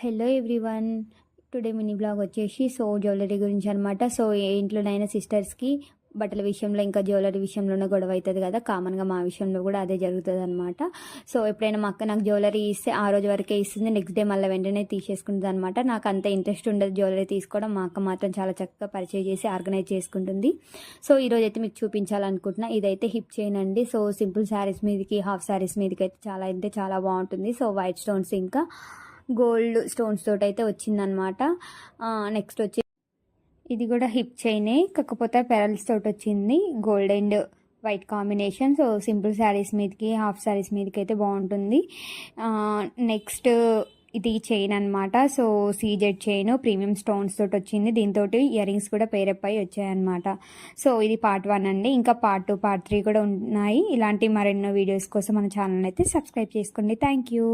Hello everyone. Today mini blog వచ్చేసి jewellery గురించి అనమాట. ఏ ఇంట్లోనైనా సిస్టర్స్కి బట్టల విషయంలో ఇంకా జ్యువెలరీ విషయంలోనే గొడవ అవుతుంది కదా, కామన్గా మా విషయంలో కూడా అదే జరుగుతుంది అనమాట. ఎప్పుడైనా మా అక్క నాకు జ్యువెలరీ ఇస్తే ఆ రోజు వరకే ఇస్తుంది, నెక్స్ట్ డే మళ్ళీ వెంటనే తీసేసుకుంటుంది అనమాట. నాకు అంత ఇంట్రెస్ట్ ఉండదు జ్యువెలరీ తీసుకోవడం, మా అక్క మాత్రం చాలా చక్కగా పరిచయం చేసి ఆర్గనైజ్ చేసుకుంటుంది. ఈరోజు అయితే మీకు చూపించాలనుకుంటున్నా. ఇదైతే హిప్ చైన్ అండి. సింపుల్ శారీస్ మీదకి, హాఫ్ శారీస్ మీదకి అయితే చాలా అంటే చాలా బాగుంటుంది. వైట్ స్టోన్స్ ఇంకా గోల్డ్ స్టోన్స్ తోటి అయితే వచ్చిందనమాట. నెక్స్ట్ వచ్చి ఇది కూడా హిప్ చైనే, కాకపోతే పెరల్స్ తోటి వచ్చింది, gold and white combination. Simple saris మీదకి, హాఫ్ శారీస్ మీదకి అయితే బాగుంటుంది. నెక్స్ట్ ఇది చైన్ అనమాట. సీజెడ్ చైన్ ప్రీమియం స్టోన్స్ తోటి వచ్చింది. దీంతో ఇయర్ రింగ్స్ కూడా పేరప్ అయి వచ్చాయన్నమాట. ఇది పార్ట్ 1 అండి. ఇంకా పార్ట్ 2, పార్ట్ 3 కూడా ఉన్నాయి. ఇలాంటి మరెన్నో వీడియోస్ కోసం మన ఛానల్ అయితే సబ్స్క్రైబ్ చేసుకోండి. Thank you.